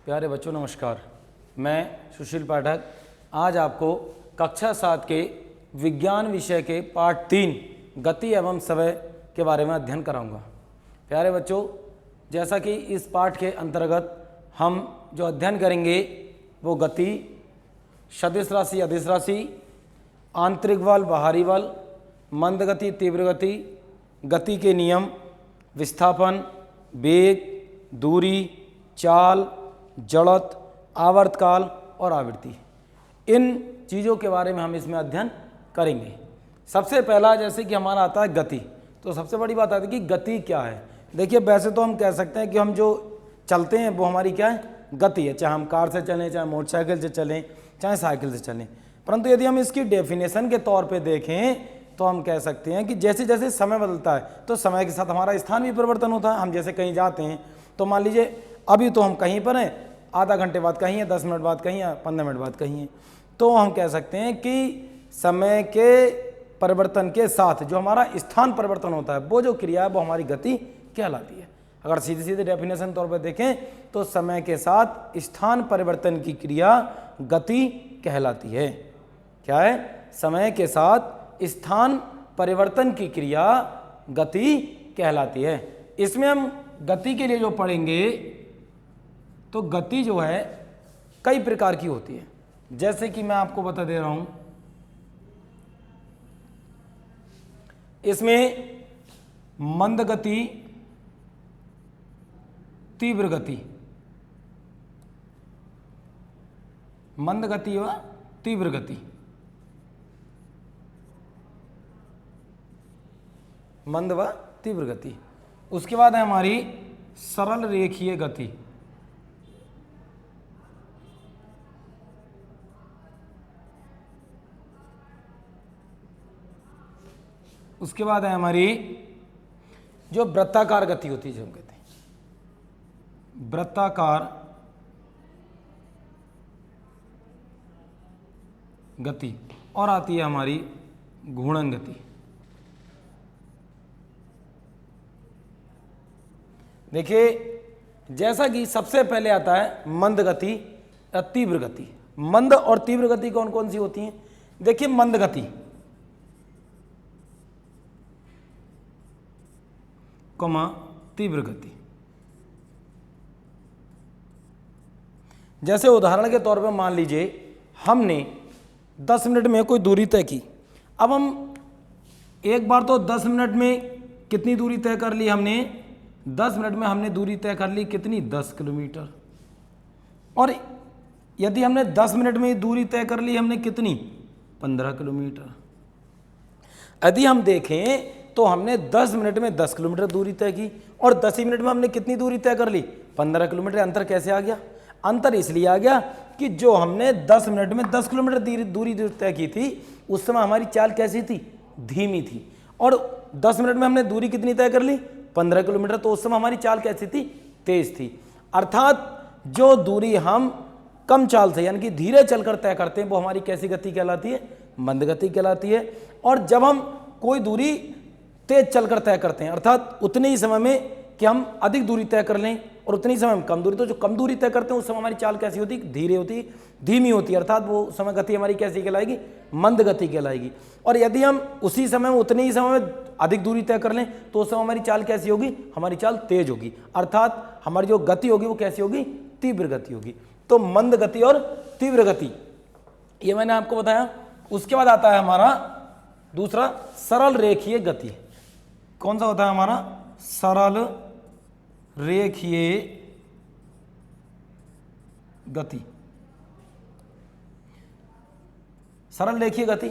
प्यारे बच्चों नमस्कार। मैं सुशील पाठक आज आपको कक्षा 7 के विज्ञान विषय के पाठ 3 गति एवं समय के बारे में अध्ययन कराऊंगा। प्यारे बच्चों, जैसा कि इस पाठ के अंतर्गत हम जो अध्ययन करेंगे वो गति, सदिश राशि, अदिश राशि, आंतरिक बल, बाहरी बल, मंद गति, तीव्र गति, गति के नियम, विस्थापन, वेग, दूरी, चाल, जड़त्व, आवर्तकाल और आवृत्ति, इन चीज़ों के बारे में हम इसमें अध्ययन करेंगे। सबसे पहला जैसे कि हमारा आता है गति, तो सबसे बड़ी बात आती है कि गति क्या है। देखिए, वैसे तो हम कह सकते हैं कि हम जो चलते हैं वो हमारी क्या है, गति है। चाहे हम कार से चलें, चाहे मोटरसाइकिल से चलें, चाहे साइकिल से चलें। परंतु यदि हम इसकी डेफिनेशन के तौर पे देखें तो हम कह सकते हैं कि जैसे जैसे समय बदलता है तो समय के साथ हमारा स्थान भी परिवर्तन होता है। हम जैसे कहीं जाते हैं तो मान लीजिए अभी तो हम कहीं पर हैं, आधा घंटे बाद कहीं है, 10 मिनट बाद कहीं है, 15 मिनट बाद कहीं है, तो हम कह सकते हैं कि समय के परिवर्तन के साथ जो हमारा स्थान परिवर्तन होता है वो जो क्रिया है वो हमारी गति कहलाती है। अगर सीधे सीधे डेफिनेशन तौर पर देखें तो समय के साथ स्थान परिवर्तन की क्रिया गति कहलाती है। क्या है? समय के साथ स्थान परिवर्तन की क्रिया गति कहलाती है। इसमें हम गति के लिए जो पढ़ेंगे तो गति जो है कई प्रकार की होती है। जैसे कि मैं आपको बता दे रहा हूं, इसमें मंद गति, तीव्र गति, मंद गति व तीव्र गति, मंद व तीव्र गति। उसके बाद है हमारी सरल रेखीय गति, उसके बाद है हमारी जो वृत्ताकार गति होती है, जो हम कहते हैं वृत्ताकार गति, और आती है हमारी घूर्णन गति। देखिए, जैसा कि सबसे पहले आता है मंद गति या तीव्र गति। मंद और तीव्र गति कौन कौन सी होती हैं? देखिए, मंद गति कमा तीव्र गति। जैसे उदाहरण के तौर पर मान लीजिए हमने 10 मिनट में कोई दूरी तय की। अब हम एक बार तो 10 मिनट में कितनी दूरी तय कर ली हमने? 10 मिनट में हमने दूरी तय कर ली कितनी? 10 किलोमीटर। और यदि हमने 10 मिनट में दूरी तय कर ली हमने कितनी? 15 किलोमीटर। यदि हम देखें तो हमने 10 मिनट में 10 किलोमीटर दूरी तय की और 10 ही मिनट में हमने कितनी दूरी तय कर ली? 15 किलोमीटर। अंतर कैसे आ गया? अंतर इसलिए आ गया कि जो हमने 10 मिनट में 10 किलोमीटर दूरी तय की थी उस समय हमारी चाल कैसी थी? धीमी थी। और 10 मिनट में हमने दूरी कितनी तय कर ली? 15 किलोमीटर। तो उस समय हमारी चाल कैसी थी? तेज थी। अर्थात जो दूरी हम कम चाल से यानी कि धीरे चलकर तय करते हैं वो हमारी कैसी गति कहलाती है? मंद गति कहलाती है। और जब हम कोई दूरी तेज चलकर तय करते हैं अर्थात उतने ही समय में कि हम अधिक दूरी तय कर लें और उतनी समय में कम दूरी, तो जो कम दूरी तय करते हैं उस समय हमारी चाल कैसी होती है? धीरे होती, धीमी होती है। अर्थात वो समय गति हमारी कैसी कहलाएगी? मंद गति कहलाएगी। और यदि हम उसी समय में उतने ही समय में अधिक दूरी तय कर लें तो उस समय हमारी चाल कैसी होगी? हमारी चाल तेज होगी। अर्थात हमारी जो गति होगी वो कैसी होगी? तीव्र गति होगी। तो मंद गति और तीव्र गति ये मैंने आपको बताया। उसके बाद आता है हमारा दूसरा सरल रेखीय गति। कौन सा होता है हमारा? सरल रेखीय गति। सरल रेखीय गति,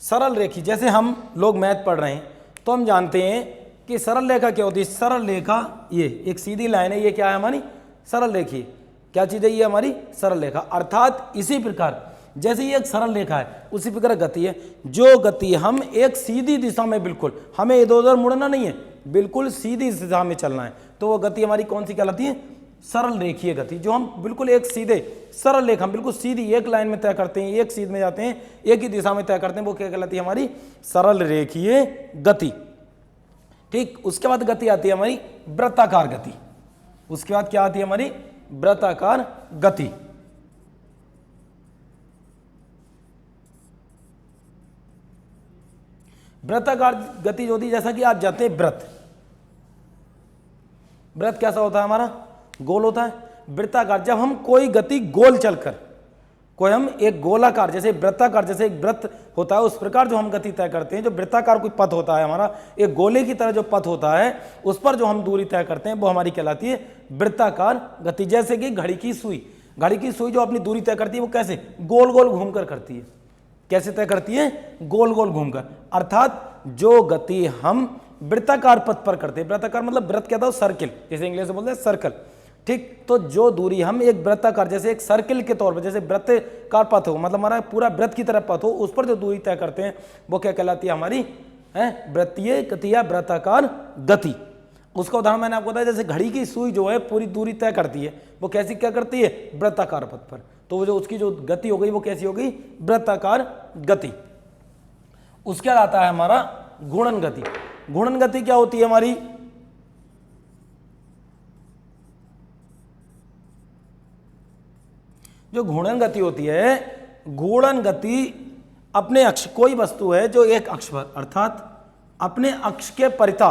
सरल रेखी, जैसे हम लोग मैथ पढ़ रहे हैं तो हम जानते हैं कि सरल रेखा क्या होती है? सरल रेखा ये एक सीधी लाइन है, ये क्या है हमारी? सरल रेखी। क्या चीज़ है? ये हमारी सरल रेखा। अर्थात इसी प्रकार जैसे ये एक सरल रेखा है उसी प्रकार गति है। जो गति हम एक सीधी दिशा में, बिल्कुल हमें इधर उधर मुड़ना नहीं है, बिल्कुल सीधी दिशा में चलना है, तो वो गति हमारी कौन सी कहलाती है? सरल रेखीय गति। जो हम बिल्कुल एक सीधे सरल रेखा बिल्कुल सीधी एक लाइन में तय करते हैं, एक सीध में जाते हैं, एक ही दिशा में तय करते हैं, वो क्या कहलाती है? हमारी सरल रेखीय गति। ठीक, उसके बाद गति आती है हमारी वृत्ताकार गति। उसके बाद क्या आती है हमारी? वृत्ताकार गति। वृत्ताकार गति जो होती है, जैसा कि आप जानते हैं व्रत, व्रत कैसा होता है हमारा, गोल होता है। वृत्ताकार, जब हम कोई गति गोल चलकर, कोई हम एक गोलाकार जैसे वृत्ताकार जैसे एक वृत्त होता है उस प्रकार जो हम गति तय करते हैं, जो वृत्ताकार कोई पथ होता है हमारा, एक गोले की तरह जो पथ होता है उस पर जो हम दूरी तय करते हैं वो हमारी कहलाती है वृत्ताकार गति। जैसे कि घड़ी की सुई, घड़ी की सुई जो अपनी दूरी तय करती है वो कैसे, गोल गोल घूमकर करती है। कैसे तय करती है, गोल गोल घूमकर। अर्थात जो गति हम वृत्ताकार पथ पर करते हैं, वृत्ताकार मतलब वृत्त कहता है सर्किल, जैसे इंग्लिश में बोलते हैं सर्कल, ठीक। तो जो दूरी हम एक वृत्ताकार जैसे एक सर्किल के तौर पर, जैसे वृत्ताकार पथ हो, मतलब हमारा पूरा वृत्त की तरह पथ हो, उस पर जो दूरी तय करते हैं वो क्या कहलाती है, हमारी है वृत्तीय गति या वृत्ताकार गति। उसका उदाहरण मैंने आपको बताया, जैसे घड़ी की सुई जो है पूरी दूरी तय करती है, वो कैसी क्या करती है, वृत्ताकार पथ पर। तो वो जो उसकी जो गति हो गई वो कैसी हो गई, वृत्ताकार गति। उसके बाद आता है हमारा घूर्णन गति। घूर्णन गति क्या होती है हमारी, जो घूर्णन गति होती है, घूर्णन गति अपने अक्ष, कोई वस्तु है जो एक अक्ष पर अर्थात अपने अक्ष के परिता,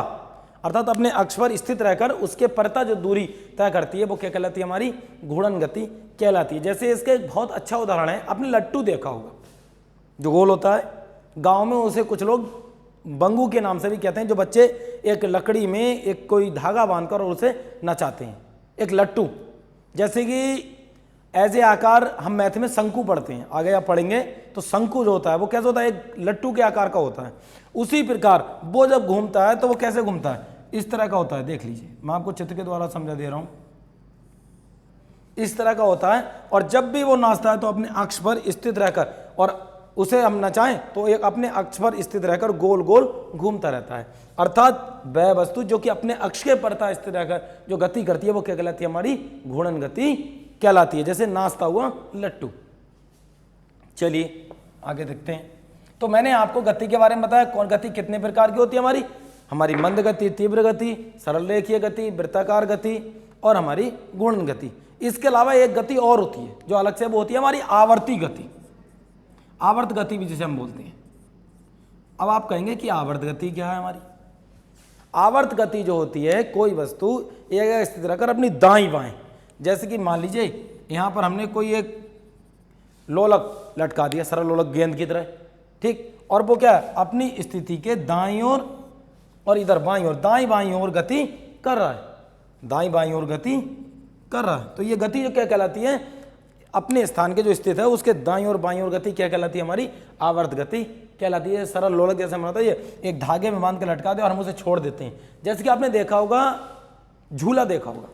अर्थात अपने अक्ष पर स्थित रहकर उसके परिता जो दूरी तय करती है वो क्या कहलाती है, हमारी घूर्णन गति कहलाती है। जैसे इसका एक बहुत अच्छा उदाहरण है, आपने लट्टू देखा होगा जो गोल होता है, गांव में उसे कुछ लोग बंगू के नाम से भी कहते हैं, जो बच्चे एक लकड़ी में एक कोई धागा बांधकर और उसे नचाते हैं, एक लट्टू। जैसे कि ऐसे आकार हम मैथ में शंकु पढ़ते हैं, आगे आप पढ़ेंगे तो शंकु जो होता है वो कैसे होता है, एक लट्टू के आकार का होता है। उसी प्रकार वो जब घूमता है तो वो कैसे घूमता है, इस तरह का होता है। देख लीजिए, मैं आपको चित्र के द्वारा समझा दे रहा हूं, इस तरह का होता है। और जब भी वो नाचता है तो अपने अक्ष पर स्थित रहकर, और उसे हम नचाएं तो एक अपने अक्ष पर स्थित रहकर गोल गोल घूमता रहता है। अर्थात वह वस्तु जो कि अपने अक्ष के परता स्थित रहकर जो गति करती है वो क्या कहलाती है, हमारी घूर्णन गति कहलाती है, जैसे नाचता हुआ लट्टू। चलिए आगे देखते हैं। तो मैंने आपको गति के बारे में बताया, कौन गति कितने प्रकार की होती है, हमारी मंद गति, तीव्र गति, सरल रेखीय गति, वृत्ताकार गति और हमारी घूर्णन गति। इसके अलावा एक गति और होती है जो अलग से वो होती है हमारी आवर्ती गति, आवर्त गति भी जिसे हम बोलते हैं। अब आप कहेंगे कि आवर्त गति क्या है हमारी। आवर्त गति जो होती है, कोई वस्तु एक स्थित रहकर अपनी दाईं बाएं, जैसे कि मान लीजिए यहाँ पर हमने कोई एक लोलक लटका दिया, सरल लोलक गेंद की तरह, ठीक, और वो क्या है, अपनी स्थिति के दाईं ओर और इधर बाईं ओर, दाईं बाईं ओर गति कर रहा है, दाईं बाईं ओर गति कर रहा है। तो ये गति जो क्या कहलाती है, अपने स्थान के जो स्थित है उसके दाईं और बाईं ओर गति क्या कहलाती है, हमारी आवर्त गति कहलाती है। सरल लोलक जैसे हम बताइए, एक धागे में बांध के लटका दे और हम उसे छोड़ देते हैं। जैसे कि आपने देखा होगा, झूला देखा होगा,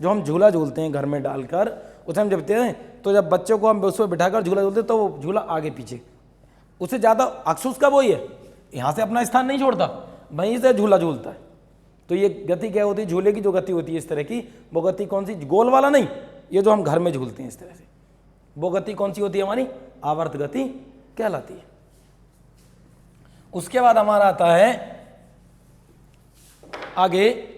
जो हम झूला झूलते हैं घर में डालकर, उसे हम जब हैं तो जब बच्चों को हम उस पर बिठाकर झूला झूलते हैं तो वो झूला आगे पीछे, उससे ज़्यादा अफसोस का वही है, यहाँ से अपना स्थान नहीं छोड़ता, वहीं से झूला झूलता है। तो ये गति क्या होती है, झूले की जो गति होती है इस तरह की, वो गति कौन सी, गोल वाला नहीं, ये जो हम घर में झूलते हैं इस तरह से, वो गति कौन सी होती है, हमारी आवर्त गति कहलाती है। उसके बाद हमारा आता है आगे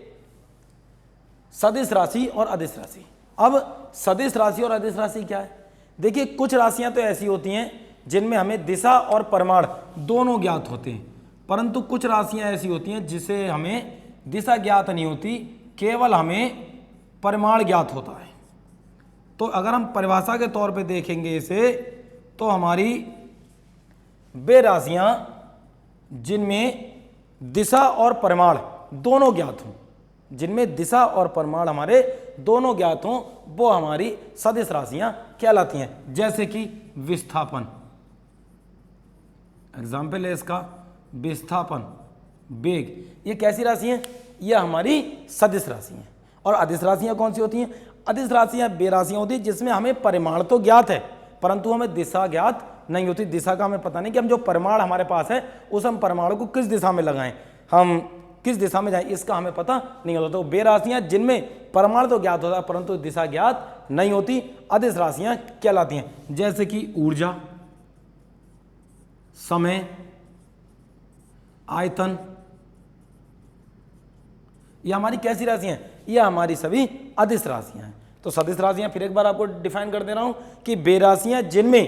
सदिश राशि और अदिश राशि। अब सदिश राशि और अदिश राशि क्या है, देखिए कुछ राशियां तो ऐसी होती हैं जिनमें हमें दिशा और परिमाण दोनों ज्ञात होते हैं, परंतु कुछ राशियां ऐसी होती हैं जिसे हमें दिशा ज्ञात नहीं होती, केवल हमें परिमाण ज्ञात होता है। तो अगर हम परिभाषा के तौर पे देखेंगे इसे, तो हमारी वे राशियां जिनमें दिशा और परिमाण दोनों ज्ञात हों, जिनमें दिशा और परिमाण हमारे दोनों ज्ञात हों, वो हमारी सदिश राशियां कहलाती हैं। जैसे कि विस्थापन, एग्जाम्पल है इसका, विस्थापन, वेग, ये कैसी राशि हैं, ये हमारी सदिश राशि हैं। और अदिश राशियां कौन सी होती हैं, अदिश राशियां वे राशियां होती हैं जिसमें हमें परिमाण तो ज्ञात है परंतु हमें दिशा ज्ञात नहीं होती। दिशा का हमें पता नहीं कि हम जो परिमाण हमारे पास है उस हम परिमाणों को किस दिशा में लगाएं, हम किस दिशा में जाएं, इसका हमें पता नहीं होता। तो वे राशियां जिनमें परिमाण तो ज्ञात होता है परंतु दिशा ज्ञात नहीं होती, अदिश राशियां कहलाती हैं। जैसे कि ऊर्जा, समय, आयतन, ये हमारी कैसी राशियां हैं, ये हमारी सभी अदिश राशियां हैं। तो सदिश राशियां फिर एक बार आपको डिफाइन कर दे रहा हूं कि बेराशियां जिनमें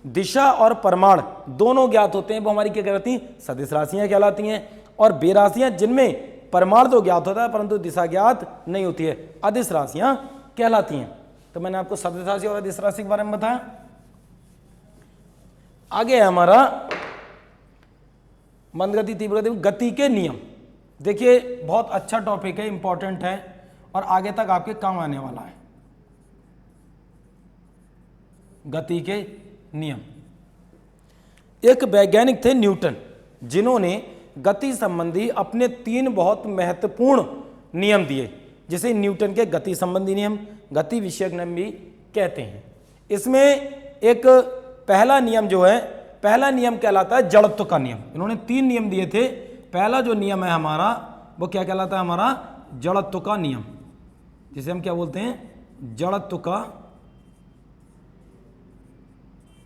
दिशा और परिमाण दोनों ज्ञात होते हैं वो हमारी क्या कहलाती हैं, सदिश राशियां कहलाती हैं। और बेराशियां जिनमें परिमाण तो ज्ञात होता है परंतु दिशा ज्ञात नहीं होती है, अदिश राशियां कहलाती हैं। तो मैंने आपको सदिश राशि और अदिश राशि के बारे में बताया। आगे है हमारा मंदगति, तीव्र गति, गति के नियम। देखिए बहुत अच्छा टॉपिक है, इंपॉर्टेंट है और आगे तक आपके काम आने वाला है। गति के नियम। एक वैज्ञानिक थे न्यूटन, जिन्होंने गति संबंधी अपने 3 बहुत महत्वपूर्ण नियम दिए, जिसे न्यूटन के गति संबंधी नियम, गति विषयक नियम भी कहते हैं। इसमें एक पहला नियम जो है, पहला नियम कहलाता है जड़त्व का नियम। इन्होंने 3 नियम दिए थे। पहला जो नियम है हमारा वो क्या कहलाता है, हमारा जड़त्व का नियम, जिसे हम क्या बोलते हैं, जड़त्व का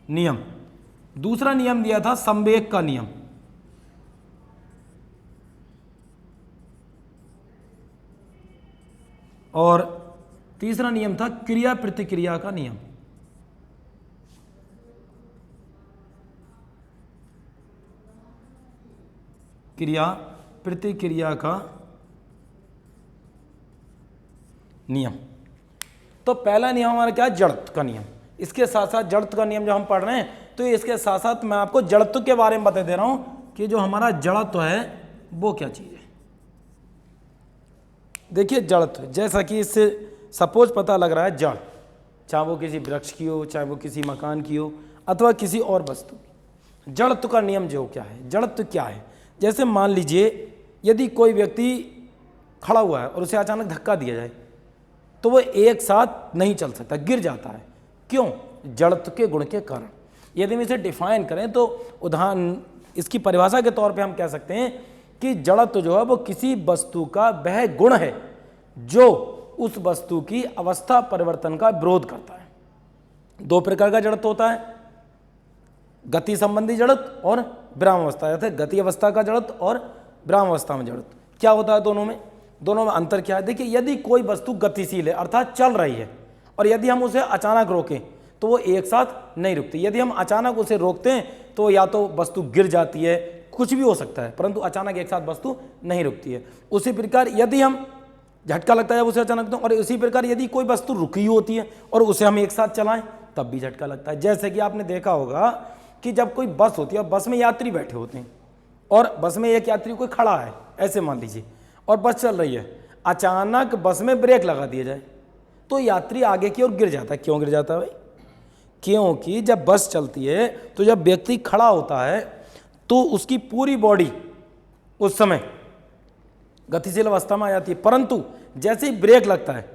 नियम। दूसरा नियम दिया था संवेग का नियम, और तीसरा नियम था क्रिया प्रतिक्रिया का नियम। क्रिया प्रतिक्रिया का नियम। तो पहला नियम हमारा क्या है, जड़त्व का नियम। इसके साथ साथ जड़त्व का नियम जो हम पढ़ रहे हैं, तो इसके साथ साथ मैं आपको जड़त्व के बारे में बता दे रहा हूं कि जो हमारा जड़त्व है वो क्या चीज है। देखिए जड़त्व, जैसा कि इससे सपोज पता लग रहा है जड़, चाहे वो किसी वृक्ष की हो, चाहे वो किसी मकान की हो, अथवा किसी और वस्तु की। जड़त्व का नियम जो क्या है, जड़त्व क्या है, जैसे मान लीजिए यदि कोई व्यक्ति खड़ा हुआ है और उसे अचानक धक्का दिया जाए तो वो एक साथ नहीं चल सकता, गिर जाता है। क्यों? जड़त्व के गुण के कारण। यदि हम इसे डिफाइन करें तो उदाहरण, इसकी परिभाषा के तौर पे हम कह सकते हैं कि जड़त्व जो है वो किसी वस्तु का वह गुण है जो उस वस्तु की अवस्था परिवर्तन का विरोध करता है। 2 प्रकार का जड़त्व होता है, गति संबंधी जड़त्व और विरामावस्था, जैसे गति अवस्था का जड़त्व और विरामावस्था में जड़त्व। क्या होता है दोनों में अंतर क्या है? देखिए यदि कोई वस्तु गतिशील है अर्थात चल रही है, और यदि हम उसे अचानक रोकें तो वो एक साथ नहीं रुकती। यदि हम अचानक उसे रोकते हैं तो या तो वस्तु गिर जाती है, कुछ भी हो सकता है, परंतु अचानक एक साथ वस्तु नहीं रुकती है। उसी प्रकार यदि हम झटका लगता है उसे अचानक, और उसी प्रकार यदि कोई वस्तु रुकी होती है और उसे हम एक साथ चलाएं तब भी झटका लगता है। जैसे कि आपने देखा होगा कि जब कोई बस होती है, बस में यात्री बैठे होते हैं और बस में एक यात्री कोई खड़ा है, ऐसे मान लीजिए, और बस चल रही है, अचानक बस में ब्रेक लगा दिया जाए तो यात्री आगे की ओर गिर जाता है। क्यों गिर जाता है भाई? क्योंकि जब बस चलती है तो जब व्यक्ति खड़ा होता है तो उसकी पूरी बॉडी उस समय गतिशील अवस्था में आ जाती है, परंतु जैसे ही ब्रेक लगता है,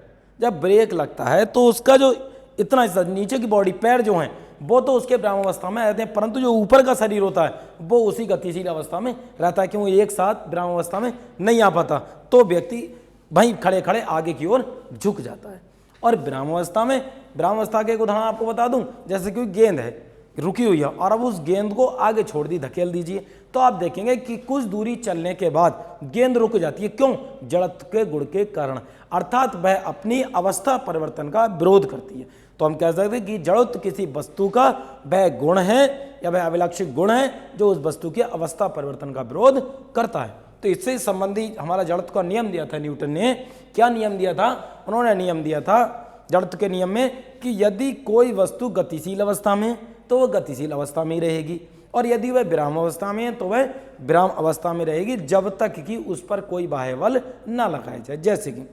जब ब्रेक लगता है तो उसका जो इतना हिस्सा नीचे की बॉडी, पैर जो हैं, वो तो उसके विरामावस्था में रहते हैं, परंतु जो ऊपर का शरीर होता है वो उसी गतिशील अवस्था में रहता है, क्योंकि एक साथ विरामावस्था में नहीं आ पाता। तो व्यक्ति वहीं खड़े खड़े आगे की ओर झुक जाता है। और विरामावस्था में, विरामावस्था के एक उदाहरण आपको बता दूं, जैसे कोई गेंद है रुकी हुई है और अब उस गेंद को आगे छोड़ दी, धकेल दीजिए, तो आप देखेंगे कि कुछ दूरी चलने के बाद गेंद रुक जाती है। क्यों? जड़त्व के गुण के कारण, अर्थात वह अपनी अवस्था परिवर्तन का विरोध करती है। तो हम कह सकते हैं कि जड़त्व किसी वस्तु का वह गुण है या वह अभिलक्षित गुण है जो उस वस्तु की अवस्था परिवर्तन का विरोध करता है। तो इससे संबंधी हमारा जड़त्व का नियम दिया था न्यूटन ने। क्या नियम दिया था? उन्होंने नियम दिया था जड़त्व के नियम में कि यदि कोई वस्तु गतिशील अवस्था में तो वह गतिशील अवस्था में ही रहेगी, और यदि वह विराम अवस्था में है तो वह विराम अवस्था में रहेगी जब तक कि उस पर कोई बाह्य बल ना लगाया जाए। जैसे कि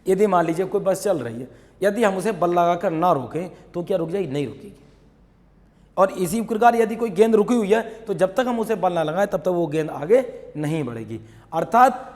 यदि मान लीजिए कोई बस चल रही है, यदि हम उसे बल लगाकर ना रोकें तो क्या रुक जाएगी? नहीं रुकेगी। और इसी प्रकार यदि कोई गेंद रुकी हुई है तो जब तक हम उसे बल ना लगाएं तब तक वो गेंद आगे नहीं बढ़ेगी। अर्थात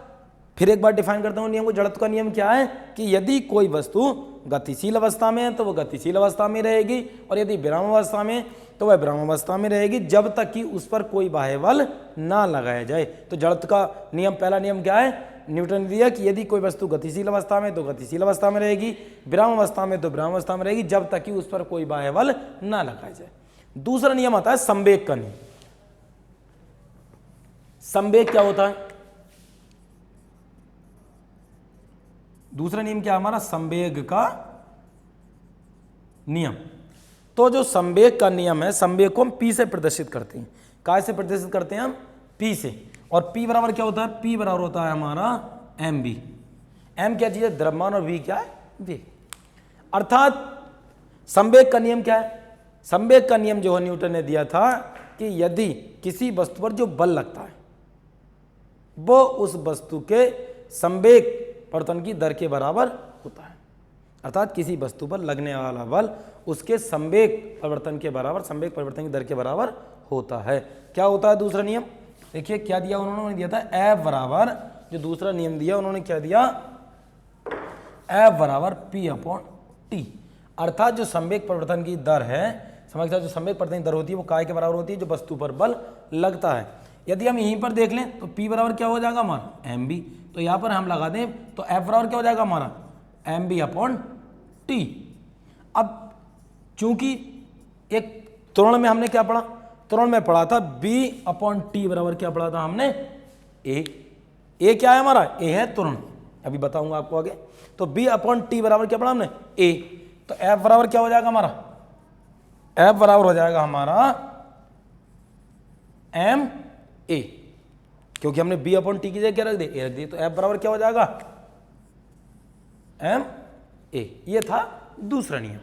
फिर एक बार डिफाइन करता हूं नियम को। जड़त्व का नियम क्या है कि यदि कोई वस्तु गतिशील अवस्था में है तो वह गतिशील अवस्था में रहेगी, और यदि विराम अवस्था में तो वह विराम अवस्था में रहेगी जब तक कि उस पर कोई बाह्य बल ना लगाया जाए। तो जड़त्व का नियम, पहला नियम क्या है? न्यूटन ने दिया कि यदि कोई वस्तु गतिशील अवस्था में तो गतिशील अवस्था में रहेगी, विराम अवस्था में तो विराम अवस्था में रहेगी जब तक कि उस पर कोई बाह्य बल ना लगाया जाए। दूसरा नियम आता है संवेग का नियम। संवेग क्या होता है? दूसरा नियम क्या है हमारा, संवेग का नियम। तो जो संवेग का नियम है, संवेग को हम P से प्रदर्शित करते हैं। काय से प्रदर्शित करते हैं हम, P से। और P बराबर क्या होता है, P बराबर होता है हमारा mv। m क्या चीज है, द्रव्यमान, और v क्या है, वेग। अर्थात संवेग का नियम क्या है, संवेग का नियम जो है न्यूटन ने दिया था कि यदि किसी वस्तु पर जो बल लगता है वो उस वस्तु के संवेग परिवर्तन की दर के बराबर होता है। अर्थात किसी वस्तु पर लगने वाला बल उसके संवेग परिवर्तन के बराबर, संवेग परिवर्तन की दर के बराबर होता है। क्या होता है दूसरा नियम, देखिए क्या दिया उन्होंने दिया था F बराबर, जो दूसरा नियम दिया उन्होंने क्या दिया, F बराबर P/T। अर्थात जो संवेग परिवर्तन की दर है, समझता जो संवेग परिवर्तन की दर होती है वो काय के बराबर होती है, जो वस्तु पर बल लगता है। यदि हम यहीं पर देख लें तो P बराबर क्या हो जाएगा हमारा mv, तो यहाँ पर हम लगा दें तो F बराबर क्या हो जाएगा हमारा mv/T। अब चूंकि एक त्वरण में हमने क्या पढ़ा, त्वरण में पढ़ा था B/T बराबर क्या पढ़ा था हमने, A क्या है हमारा, A है त्वरण, अभी बताऊंगा आपको आगे। तो B/T बराबर क्या पढ़ा हमने, A। तो F बराबर क्या हो जाएगा हमारा, F बराबर हो जाएगा हमारा ma, क्योंकि हमने B/T की जगह क्या रख दी, A रख दी। तो F बराबर क्या हो जाएगा ma। ये था दूसरा नियम।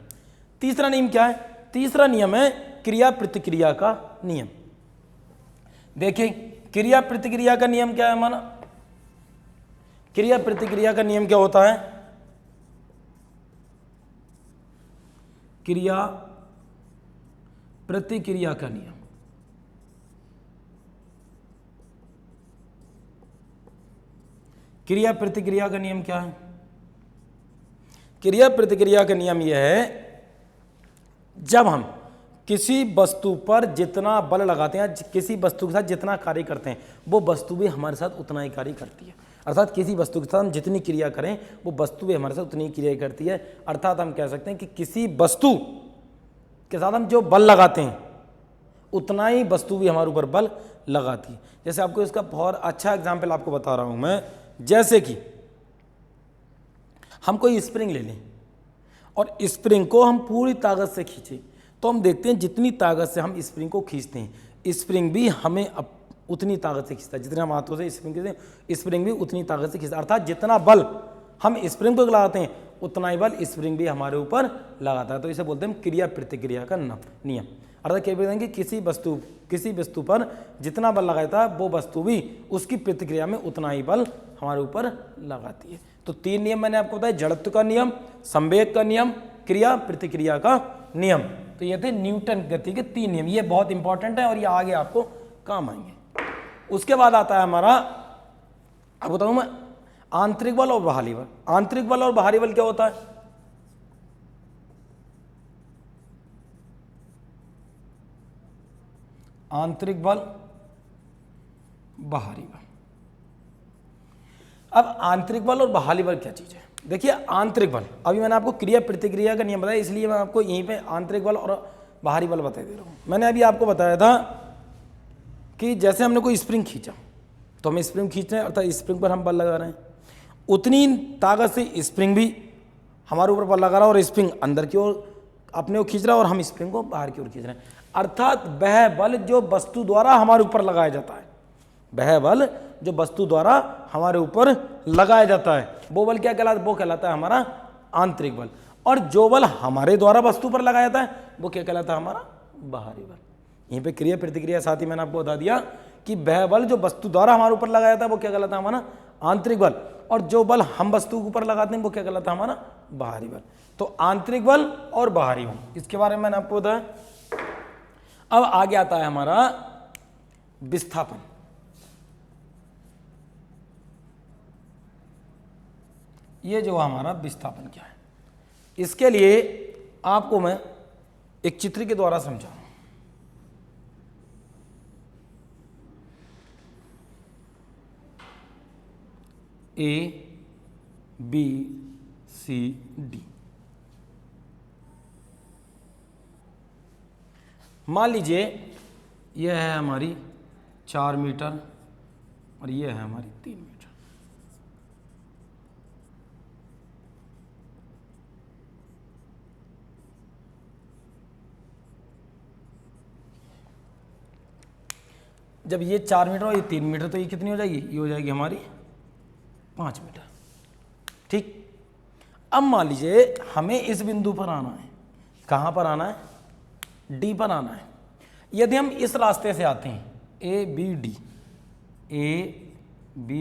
तीसरा नियम क्या है, तीसरा नियम है क्रिया प्रतिक्रिया का नियम। देखिए क्रिया प्रतिक्रिया का नियम क्या है हमारा, क्रिया प्रतिक्रिया का नियम क्या होता है, क्रिया प्रतिक्रिया का नियम। क्रिया प्रतिक्रिया का नियम क्या है, क्रिया प्रतिक्रिया का नियम यह है जब हम किसी वस्तु पर जितना बल लगाते हैं, किसी वस्तु के साथ जितना कार्य करते हैं, वो वस्तु भी हमारे साथ उतना ही कार्य करती है। अर्थात किसी वस्तु के साथ हम जितनी क्रिया करें वो वस्तु भी हमारे साथ उतनी क्रिया करती है। अर्थात हम कह सकते हैं कि किसी वस्तु के साथ हम जो बल लगाते हैं उतना ही वस्तु भी हमारे ऊपर बल लगाती है। जैसे आपको इसका बहुत अच्छा एग्जाम्पल आपको बता रहा हूं मैं, जैसे कि हम कोई स्प्रिंग ले लें और स्प्रिंग को हम पूरी ताकत से खींचें, तो हम देखते हैं जितनी ताकत से हम स्प्रिंग को खींचते हैं स्प्रिंग भी हमें उतनी ताकत से खींचता है, जितने हम हाथों से स्प्रिंग खींचते हैं स्प्रिंग भी उतनी ताकत से खींचता है। अर्थात जितना बल हम स्प्रिंग को लगाते हैं उतना ही बल स्प्रिंग भी हमारे ऊपर लगाता है। तो इसे बोलते हैं क्रिया प्रतिक्रिया का नियम। अर्थात क्या बोलते हैं कि किसी वस्तु पर जितना बल लगाता है वो वस्तु भी उसकी प्रतिक्रिया में उतना ही बल हमारे ऊपर लगाती है। तो तीन नियम मैंने आपको बताया, जड़त्व का नियम, संवेग का नियम, क्रिया प्रतिक्रिया का नियम। तो ये थे न्यूटन गति के तीन नियम, ये बहुत इंपॉर्टेंट है और ये आगे आपको काम आएंगे। उसके बाद आता है हमारा, अब बताऊं मैं, आंतरिक बल और बाहरी बल। आंतरिक बल और बाहरी बल क्या होता है, आंतरिक बल बाहरी बल। अब आंतरिक बल और बाहरी बल क्या चीज है, देखिए आंतरिक बल, अभी मैंने आपको क्रिया प्रतिक्रिया का नियम बताया इसलिए मैं आपको यहीं पे आंतरिक बल और बाहरी बल बता दे रहा हूं। मैंने अभी आपको बताया था कि जैसे हमने कोई स्प्रिंग खींचा तो हम स्प्रिंग खींच रहे हैं, अर्थात स्प्रिंग पर हम बल लगा रहे हैं, उतनी ताकत से स्प्रिंग भी हमारे ऊपर बल लगा रहा है और स्प्रिंग अंदर की ओर अपने को खींच रहा है और हम स्प्रिंग को बाहर की ओर खींच रहे हैं। अर्थात वह बल जो वस्तु द्वारा हमारे ऊपर लगाया जाता है, वह बल जो वस्तु द्वारा हमारे ऊपर लगाया जाता है वो बल क्या कहलाता है, वो कहलाता है हमारा आंतरिक बल। और जो बल हमारे द्वारा वस्तु पर लगाया जाता है वो क्या कहलाता है हमारा बाहरी बल। यहीं पे क्रिया प्रतिक्रिया साथ ही मैंने आपको बता दिया कि वह बल जो वस्तु द्वारा हमारे ऊपर लगाया जाता है वो क्या कहलाता है हमारा आंतरिक बल, और जो बल हम वस्तु के ऊपर लगाते हैं वो क्या कहलाता है हमारा बाहरी बल। तो आंतरिक बल और बाहरी बल, इसके बारे में मैंने आपको बताया। अब आगे आता है हमारा विस्थापन। ये जो हमारा विस्थापन क्या है, इसके लिए आपको मैं एक चित्र के द्वारा समझाऊं। A B C D, मान लीजिए यह है हमारी 4 मीटर और यह है हमारी 3 मीटर। जब ये 4 मीटर और ये 3 मीटर, तो ये कितनी हो जाएगी, ये हो जाएगी हमारी 5 मीटर। ठीक, अब मान लीजिए हमें इस बिंदु पर आना है। कहाँ पर आना है, डी पर आना है। यदि हम इस रास्ते से आते हैं, ए बी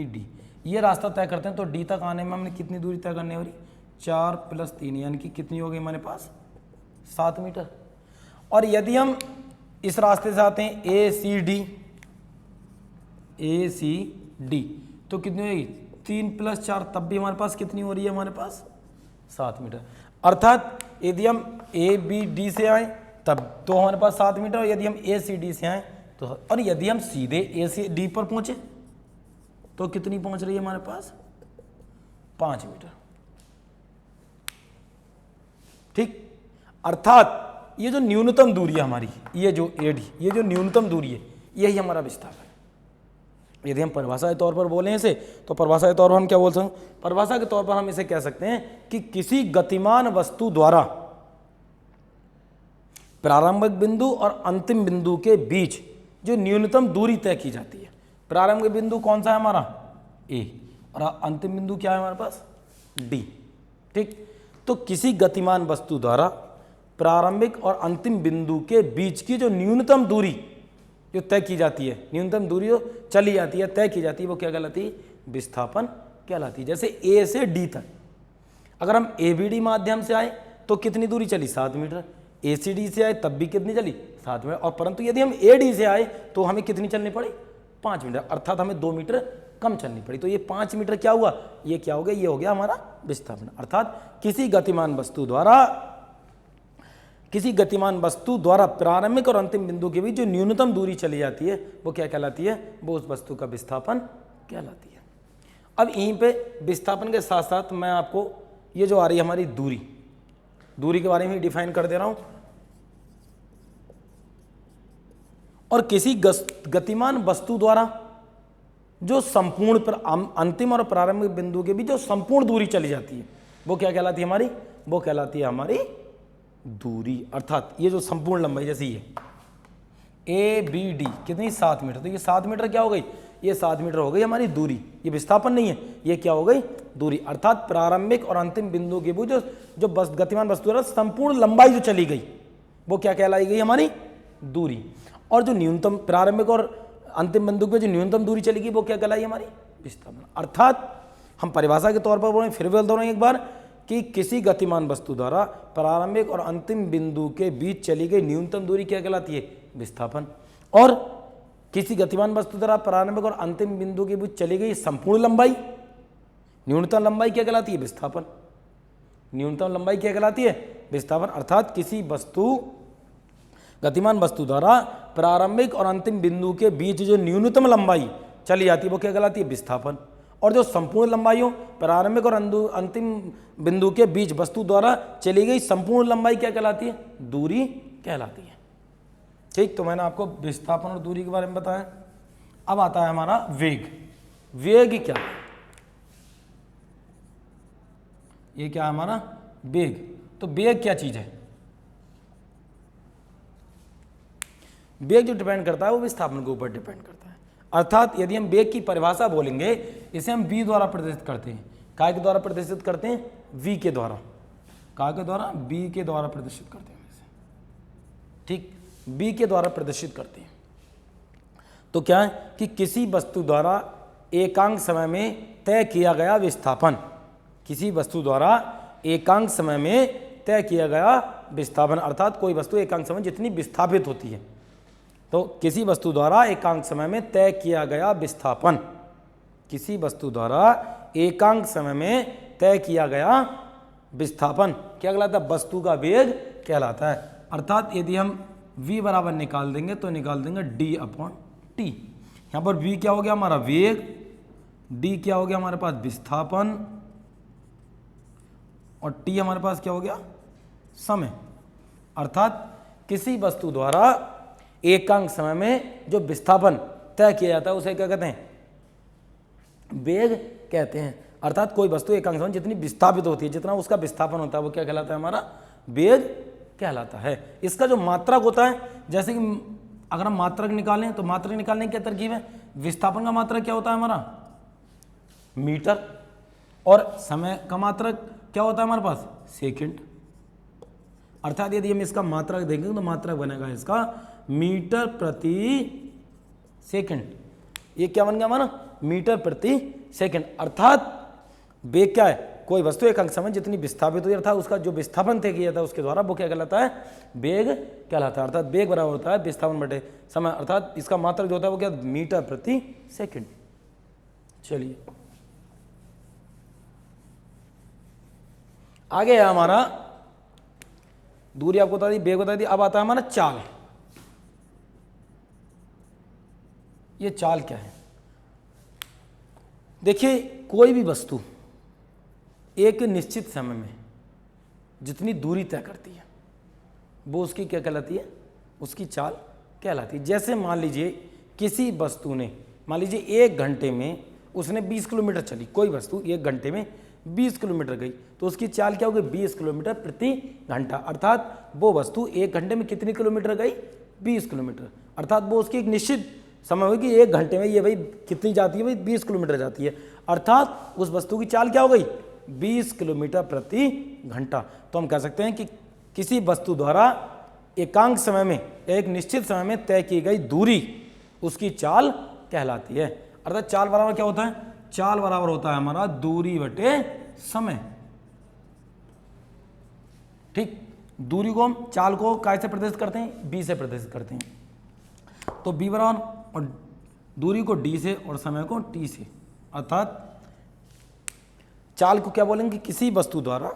डी, ये रास्ता तय करते हैं, तो डी तक आने में हमने कितनी दूरी तय करनी है, 4 + 3, यानी कि कितनी हो गई हमारे पास, 7 मीटर। और यदि हम इस रास्ते से आते हैं, ए सी डी, तो कितनी होगी, 3 + 4, तब भी हमारे पास कितनी हो रही है, हमारे पास 7 मीटर। अर्थात यदि हम ए बी डी से आए तब तो हमारे पास 7 मीटर, और यदि हम ए सी डी से आए तो, और यदि हम सीधे ए सी डी पर पहुंचे तो कितनी पहुंच रही है हमारे पास, 5 मीटर। ठीक, अर्थात ये जो न्यूनतम दूरी है हमारी, ये जो एडी, ये जो न्यूनतम दूरी है, यही हमारा विस्थापन है। यदि हम परिभाषा के तौर पर बोलें इसे, तो परिभाषा के तौर पर हम क्या बोल सकते हैं, परिभाषा के तौर पर हम इसे कह सकते हैं कि किसी गतिमान वस्तु द्वारा प्रारंभिक बिंदु और अंतिम बिंदु के बीच जो न्यूनतम दूरी तय की जाती है। प्रारंभिक बिंदु कौन सा है हमारा, ए, और अंतिम बिंदु क्या है हमारे पास, डी। ठीक, तो किसी गतिमान वस्तु द्वारा प्रारंभिक और अंतिम बिंदु के बीच की जो न्यूनतम दूरी जो तय की जाती है, न्यूनतम दूरी जो चली जाती है, तय की जाती है, वो क्या कहलाती है, विस्थापन कहलाती है। जैसे ए से डी तक अगर हम ए बी डी माध्यम से आए तो कितनी दूरी चली, 7 मीटर। ए सी डी से आए तब भी कितनी चली, 7 मीटर। और परंतु यदि हम ए डी से आए तो हमें कितनी चलनी पड़ी, 5 मीटर, अर्थात हमें 2 मीटर कम चलनी पड़ी। तो ये 5 मीटर क्या हुआ, ये क्या हो गया, ये हो गया हमारा विस्थापन। अर्थात किसी गतिमान वस्तु द्वारा प्रारंभिक और अंतिम बिंदु के बीच जो न्यूनतम दूरी चली जाती है वो क्या कहलाती है, वो उस वस्तु का विस्थापन कहलाती है। अब यहीं पे विस्थापन के साथ साथ मैं आपको ये जो आ रही है हमारी दूरी के बारे में डिफाइन कर दे रहा हूं। और किसी गतिमान वस्तु द्वारा जो संपूर्ण अंतिम और प्रारंभिक बिंदु के बीच जो संपूर्ण दूरी चली जाती है वो क्या कहलाती है हमारी, वो कहलाती है हमारी दूरी। अर्थात ये जो संपूर्ण लंबाई, जैसे ये ए बी डी कितनी, 7 मीटर, तो ये 7 मीटर क्या हो गई, ये 7 मीटर हो गई हमारी दूरी। ये विस्थापन नहीं है, ये क्या हो गई, दूरी। अर्थात प्रारंभिक और अंतिम बिंदु के बीच जो गतिमान वस्तु है संपूर्ण लंबाई जो चली गई वो क्या कहलाई गई, हमारी दूरी। और जो न्यूनतम प्रारंभिक और अंतिम बिंदु पे जो न्यूनतम दूरी चलेगी वो क्या कहलाई, हमारी विस्थापन। अर्थात हम परिभाषा के तौर पर बोलें, फिर बोल दो एक बार, कि किसी गतिमान वस्तु द्वारा प्रारंभिक और अंतिम बिंदु के बीच चली गई न्यूनतम दूरी क्या कहलाती है, विस्थापन। और किसी गतिमान वस्तु द्वारा प्रारंभिक और अंतिम बिंदु के बीच चली गई संपूर्ण लंबाई, न्यूनतम लंबाई क्या कहलाती है, विस्थापन। न्यूनतम लंबाई क्या कहलाती है, विस्थापन। अर्थात किसी गतिमान वस्तु द्वारा प्रारंभिक और अंतिम बिंदु के बीच जो न्यूनतम लंबाई चली जाती है वो क्या कहलाती है, विस्थापन। और जो संपूर्ण लंबाई हो, प्रारंभिक और अंतिम बिंदु के बीच वस्तु द्वारा चली गई संपूर्ण लंबाई क्या कहलाती है, दूरी कहलाती है। ठीक, तो मैंने आपको विस्थापन और दूरी के बारे में बताया। अब आता है हमारा वेग। वेग क्या है, ये क्या है हमारा वेग। तो वेग क्या चीज है, वेग जो डिपेंड करता है वो विस्थापन के ऊपर डिपेंड करता है। अर्थात यदि हम वेग की परिभाषा बोलेंगे, इसे हम v द्वारा प्रदर्शित करते हैं। काय के द्वारा प्रदर्शित करते हैं, v के द्वारा। काय के द्वारा, v के द्वारा प्रदर्शित करते हैं इसे। ठीक, v के द्वारा प्रदर्शित करते हैं। तो क्या है कि किसी वस्तु द्वारा एकांक समय में तय किया गया विस्थापन, किसी वस्तु द्वारा एकांक समय में तय किया गया विस्थापन। अर्थात कोई वस्तु एकांक समय जितनी विस्थापित होती है, तो किसी वस्तु द्वारा एकांक समय में तय किया गया विस्थापन, किसी वस्तु द्वारा एकांक समय में तय किया गया विस्थापन क्या कहलाता है, वस्तु का वेग कहलाता है। अर्थात यदि हम v बराबर निकाल देंगे तो निकाल देंगे d/t। यहाँ पर v क्या हो गया हमारा वेग, d क्या हो गया हमारे पास विस्थापन, और t हमारे पास क्या हो गया समय। अर्थात किसी वस्तु द्वारा एकांक समय में जो विस्थापन तय किया जाता है उसे क्या कहते हैं, वेग कहते हैं। अर्थात कोई वस्तु एकांक समय जितनी विस्थापित होती है, जितना उसका विस्थापन होता है वो क्या कहलाता है, हमारा वेग कहलाता है। इसका जो मात्रक होता है, जैसे कि अगर हम मात्रक निकालें तो मात्रक निकालने की क्या तरकीब है, विस्थापन का मात्रक क्या होता है हमारा मीटर, और समय का मात्रक क्या होता है हमारे पास सेकंड। अर्थात यदि हम इसका मात्रक देखेंगे तो मात्रक बनेगा इसका मीटर प्रति सेकंड। ये क्या बन गया हमारा मीटर प्रति सेकंड। अर्थात वेग क्या है, कोई वस्तु एक अंक समय जितनी विस्थापित हुई अर्थात उसका जो विस्थापन तय किया था उसके द्वारा वो क्या कहलाता है, वेग कहलाता है। अर्थात वेग बराबर होता है विस्थापन बटे समय, अर्थात इसका मात्रक जो होता है वो क्या मीटर प्रति सेकंड। चलिए आगे है हमारा दूरी आपको बता दी, वेग बता दी। अब आता है हमारा चाल। ये चाल क्या है, देखिए कोई भी वस्तु एक निश्चित समय में जितनी दूरी तय करती है वो उसकी क्या कहलाती है, उसकी चाल कहलाती है। जैसे मान लीजिए किसी वस्तु ने, मान लीजिए 1 घंटे में उसने 20 किलोमीटर चली, कोई वस्तु 1 घंटे में 20 किलोमीटर गई तो उसकी चाल क्या होगी 20 किलोमीटर प्रति घंटा। अर्थात वो वस्तु 1 घंटे में कितनी किलोमीटर गई 20 किलोमीटर। अर्थात वो उसकी एक निश्चित समय होगी कि 1 घंटे में ये भाई कितनी जाती है, भाई 20 किलोमीटर जाती है। अर्थात उस वस्तु की चाल क्या हो गई 20 किलोमीटर प्रति घंटा। तो हम कह सकते हैं कि किसी वस्तु द्वारा एकांक समय में, एक निश्चित समय में तय की गई दूरी उसकी चाल कहलाती है। अर्थात चाल बराबर क्या होता है, चाल बराबर होता है हमारा दूरी बटे समय। ठीक, दूरी को हम चाल को काय से प्रदर्शित करते हैं, बी से प्रदर्शित करते हैं। तो बी बराबर, और दूरी को डी से और समय को टी से। अर्थात चाल को क्या बोलेंगे, किसी वस्तु द्वारा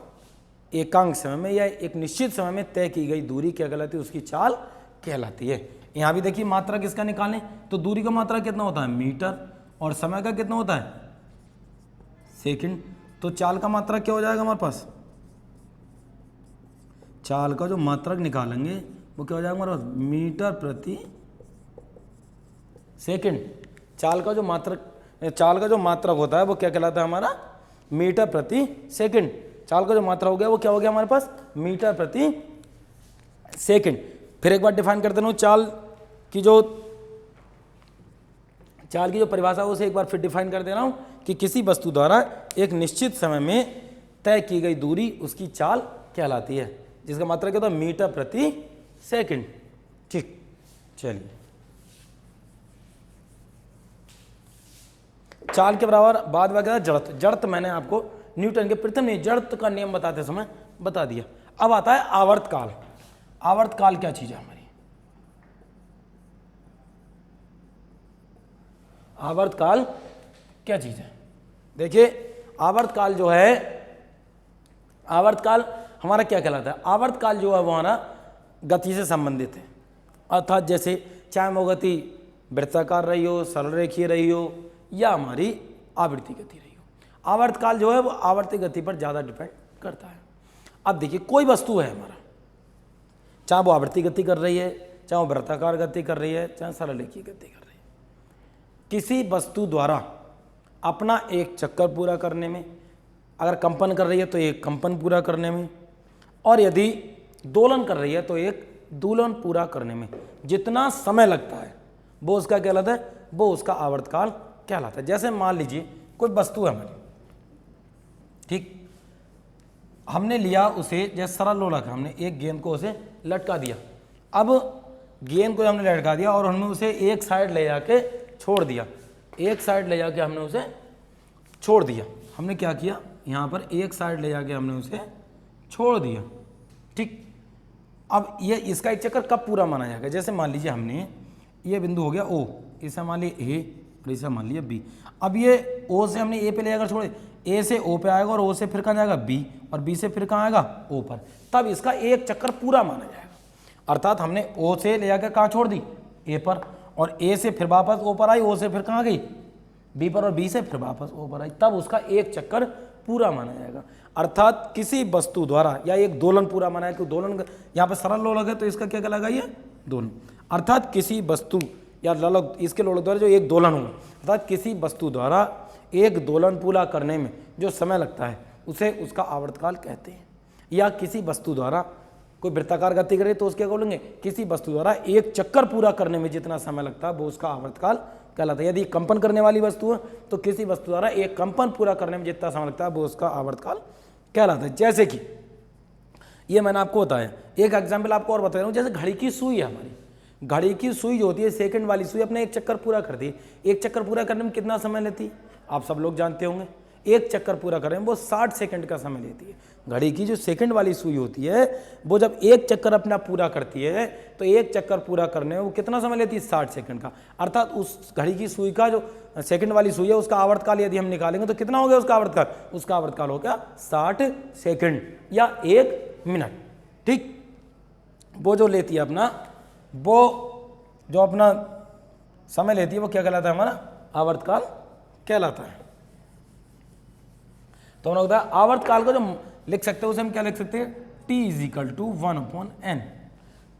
एकांक समय में या एक निश्चित समय में तय की गई दूरी क्या कहलाती है, उसकी चाल कहलाती है। यहाँ भी देखिए मात्रा किसका निकालें तो दूरी का मात्रा कितना होता है मीटर, और समय का कितना होता है सेकंड। तो चाल का मात्रा क्या हो जाएगा हमारे पास, चाल का जो मात्रक निकालेंगे वो क्या हो जाएगा हमारे पास मीटर प्रति सेकंड। चाल का जो मात्रक होता है वो क्या कहलाता है हमारा मीटर प्रति सेकंड। चाल का जो मात्रा हो गया वो क्या हो गया हमारे पास मीटर प्रति सेकंड। फिर एक बार डिफाइन करते रहूं, चाल की जो परिभाषा है उसे एक बार फिर डिफाइन कर दे रहा हूं कि किसी वस्तु द्वारा एक निश्चित समय में तय की गई दूरी उसकी चाल कहलाती है, जिसका मात्रा क्या होता है मीटर प्रति सेकंड। ठीक, चलिए चाल के बराबर बाद में क्या था जड़त्व। जड़त्व मैंने आपको न्यूटन के प्रथम नियम जड़त्व का नियम बताते समय बता दिया। अब आता है आवर्तकाल। आवर्तकाल क्या चीज है हमारी, आवर्तकाल क्या चीज है, देखिए आवर्तकाल जो है, आवर्तकाल हमारा क्या कहलाता है, आवर्तकाल जो है वो हमारा गति से संबंधित है। अर्थात जैसे चाहे वो गति वृत्ताकार रही हो, सरल रेखीय रही हो, या हमारी आवर्ती गति रही हो। आवर्तकाल जो है वो आवर्ती गति पर ज़्यादा डिपेंड करता है। अब देखिए कोई वस्तु है हमारा, चाहे वो आवर्ती गति कर रही है, चाहे वो वृत्ताकार गति कर रही है, चाहे सरल रेखीय गति कर रही है, किसी वस्तु द्वारा अपना एक चक्कर पूरा करने में, अगर कंपन कर रही है तो एक कंपन पूरा करने में, और यदि दोलन कर रही है तो एक दोलन पूरा करने में जितना समय लगता है वो उसका क्या कहलाता है, वो उसका आवर्तकाल कहलाता है। जैसे मान लीजिए कोई वस्तु है हमारी, ठीक, हमने लिया उसे, जैसे सरल लोलक है, हमने एक गेंद को उसे लटका दिया। अब गेंद को हमने लटका दिया और हमने उसे एक साइड ले जाके छोड़ दिया, एक साइड ले जाके हमने उसे छोड़ दिया। हमने क्या किया, यहाँ पर एक साइड ले जाके हमने उसे छोड़ दिया। ठीक, अब ये इसका एक चक्कर कब पूरा माना जाएगा, जैसे मान लीजिए हमने ये बिंदु हो गया O, इसे मान लिया A और इसे मान लिया B। अब ये O से हमने A पे ले जाकर छोड़े, A से O पे आएगा और O से फिर कहाँ जाएगा B, और B से फिर कहाँ आएगा O पर, तब इसका एक चक्कर पूरा माना जाएगा। अर्थात हमने O से ले जाकर कहाँ छोड़ दी A पर, और A से फिर वापस O पर आई, O से फिर कहाँ गई B पर, और B से फिर वापस O पर आई, तब उसका एक चक्कर पूरा माना जाएगा। अर्थात किसी वस्तु द्वारा या एक दोलन पूरा माना है, क्योंकि दोलन यहाँ पर सरल लोलक है तो इसका क्या कहलाएगा ये दोलन। अर्थात किसी वस्तु या लोलक, इसके लोलक द्वारा जो एक दोलन होगा, अर्थात किसी वस्तु द्वारा एक दोलन पूरा करने में जो समय लगता है उसे उसका आवर्तकाल कहते हैं। या किसी वस्तु द्वारा कोई वृत्ताकार गति करे तो उसके बोलेंगे किसी वस्तु द्वारा एक चक्कर पूरा करने में जितना समय लगता है वो उसका आवर्तकाल कहलाता है। यदि कंपन करने वाली वस्तु है तो किसी वस्तु द्वारा एक कंपन पूरा करने में जितना समय लगता है वो उसका आवर्तकाल कहलाता है। जैसे कि ये मैंने आपको बताया, एक एग्जाम्पल आपको और बता रहा हूँ, जैसे घड़ी की सुई है हमारी, घड़ी की सुई जो होती है सेकंड वाली सुई अपने एक चक्कर पूरा करती है। एक चक्कर पूरा करने में कितना समय लेती है आप सब लोग जानते होंगे, एक चक्कर पूरा करने में वो 60 सेकंड का समय लेती है। घड़ी की जो सेकंड वाली सुई होती है वो जब एक चक्कर अपना पूरा करती है तो एक चक्कर पूरा करने में वो कितना समय लेती है 60 सेकंड का। अर्थात उस घड़ी की सुई का जो सेकंड वाली सुई है उसका आवर्तकाल यदि हम निकालेंगे तो कितना हो गया उसका आवर्तकाल, उसका आवर्तकाल हो गया 60 सेकंड या 1 मिनट। ठीक, वो जो लेती है अपना, वो जो अपना समय लेती है वो क्या कहलाता है, हमारा आवर्तकाल कहलाता है। तो हमने बताया आवर्तकाल को जो लिख सकते हैं उसे हम क्या लिख सकते हैं, t = 1/n।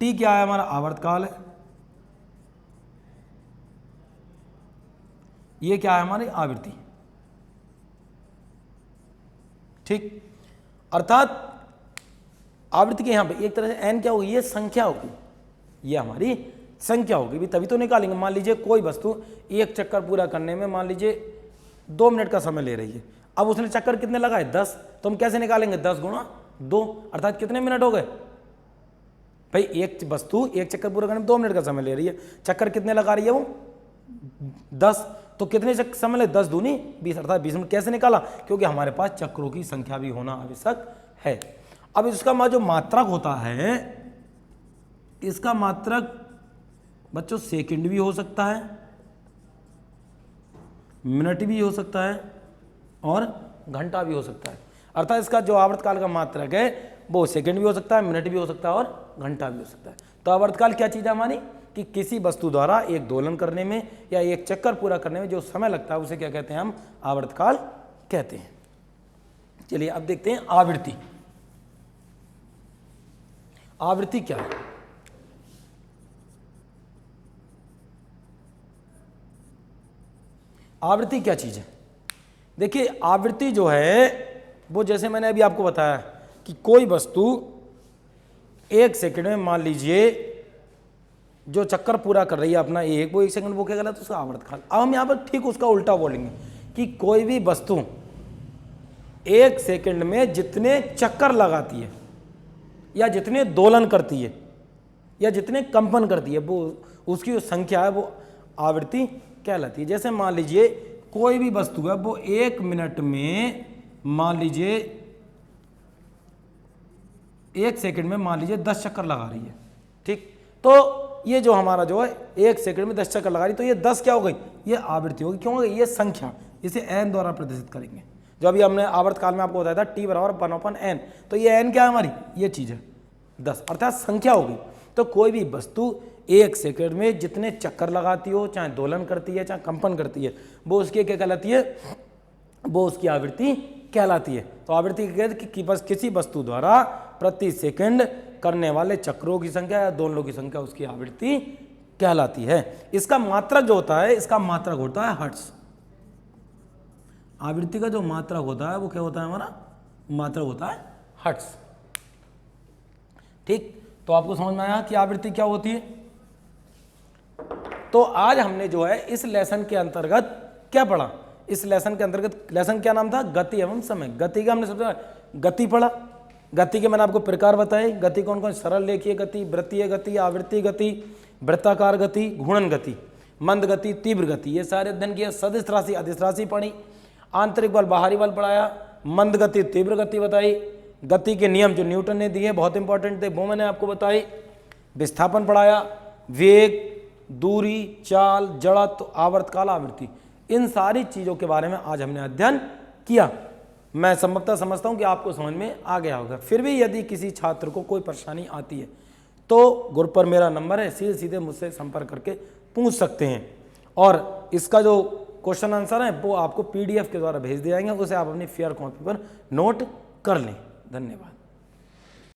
t क्या है, हमारा आवर्तकाल है, ये क्या है हमारी आवृत्ति। ठीक, अर्थात आवृत्ति के यहां पे एक तरह से n क्या होगी, ये संख्या होगी, ये हमारी संख्या होगी भी, तभी तो निकालेंगे। मान लीजिए कोई वस्तु एक चक्कर पूरा करने में मान लीजिए 2 मिनट का समय ले रही है, अब उसने चक्कर कितने लगाए 10, तो हम कैसे निकालेंगे 10 × 2 अर्थात कितने मिनट हो गए भाई, एक वस्तु एक चक्कर पूरा करने में 2 मिनट का समय ले रही है, चक्कर कितने लगा रही है वो 10, तो कितने समय ले 10 दूनी 20 अर्थात 20 मिनट। कैसे निकाला, क्योंकि हमारे पास चक्रों की संख्या भी होना आवश्यक है। अब इसका जो मात्रक होता है, इसका मात्रक बच्चों सेकंड भी हो सकता है, मिनट भी हो सकता है और घंटा भी हो सकता है। अर्थात इसका जो आवर्तकाल का मात्रक है वो सेकंड भी हो सकता है, मिनट भी हो सकता है और घंटा भी हो सकता है। तो आवर्तकाल क्या चीज़ है हमारी, कि किसी वस्तु द्वारा एक दोलन करने में या एक चक्कर पूरा करने में जो समय लगता है उसे क्या कहते हैं, हम आवर्तकाल कहते हैं। चलिए अब देखते हैं आवृत्ति। आवृत्ति क्या है, आवृत्ति क्या चीज है। देखिए आवृत्ति जो है वो जैसे मैंने अभी आपको बताया कि कोई वस्तु एक सेकंड में मान लीजिए जो चक्कर पूरा कर रही है अपना वो 1 सेकंड, वो क्या कहलाता है उसका आवर्तकाल। अब हम यहाँ पर ठीक उसका उल्टा बोलेंगे कि कोई भी वस्तु 1 सेकंड में जितने चक्कर लगाती है या जितने दोलन करती है या जितने कंपन करती है वो उसकी जो संख्या है वो आवृत्ति कहलाती है। जैसे मान लीजिए कोई भी वस्तु है वो 1 मिनट में मान लीजिए 1 सेकंड में मान लीजिए 10 चक्कर लगा रही है। ठीक, तो ये जो हमारा जो है 1 सेकंड में 10 चक्कर लगा रही, तो ये 10 क्या हो गई, ये आवृत्ति होगी। क्यों हो गई, ये संख्या, इसे n द्वारा प्रदर्शित करेंगे। जो अभी हमने आवर्तकाल में आपको बताया था t = 1/n, तो ये n क्या है हमारी, ये चीज़ है 10 अर्थात संख्या होगी। तो कोई भी वस्तु 1 सेकंड में जितने चक्कर लगाती हो, चाहे दोलन करती है चाहे कंपन करती है, वो उसकी क्या कहलाती है, वो उसकी आवृत्ति कहलाती है। तो आवृत्ति कहते हैं कि बस किसी वस्तु द्वारा प्रति सेकंड करने वाले चक्रों की संख्या या दोलनों की संख्या उसकी आवृत्ति कहलाती है। इसका मात्रक जो होता है, इसका मात्रक होता है हर्ट्ज। आवृत्ति का जो मात्रक होता है वो क्या होता है, हमारा मात्रक होता है हर्ट्ज। ठीक, तो आपको समझ में आया कि आवृत्ति क्या होती है। तो आज हमने जो है इस लेसन के अंतर्गत क्या पढ़ा, इस लेसन के अंतर्गत लेसन क्या नाम था, गति एवं समय। गति का हमने सबसे गति पढ़ा, गति के मैंने आपको प्रकार बताए, गति कौन कौन, सरल रेखीय गति, वृत्तीय गति, आवृत्ति गति, वृत्ताकार गति, घूर्णन गति, मंद गति, तीव्र गति, ये सारे अध्ययन किए। सदिश राशि अदिश राशि पढ़ी, आंतरिक बल बाहरी बल पढ़ाया, मंद गति तीव्र गति बताई, गति के नियम जो न्यूटन ने दिए बहुत इंपॉर्टेंट थे वो मैंने आपको बताई, विस्थापन पढ़ाया, वेग, दूरी, चाल, जड़त्व, आवर्तकाल, आवृत्ति, इन सारी चीज़ों के बारे में आज हमने अध्ययन किया। मैं संभवतः समझता हूं कि आपको समझ में आ गया होगा। फिर भी यदि किसी छात्र को कोई परेशानी आती है तो ग्रुप पर मेरा नंबर है, सीधे सीधे मुझसे संपर्क करके पूछ सकते हैं। और इसका जो क्वेश्चन आंसर है वो आपको PDF के द्वारा भेज दिए जाएंगे, उसे आप अपनी फेयर कॉपी पर नोट कर लें। धन्यवाद।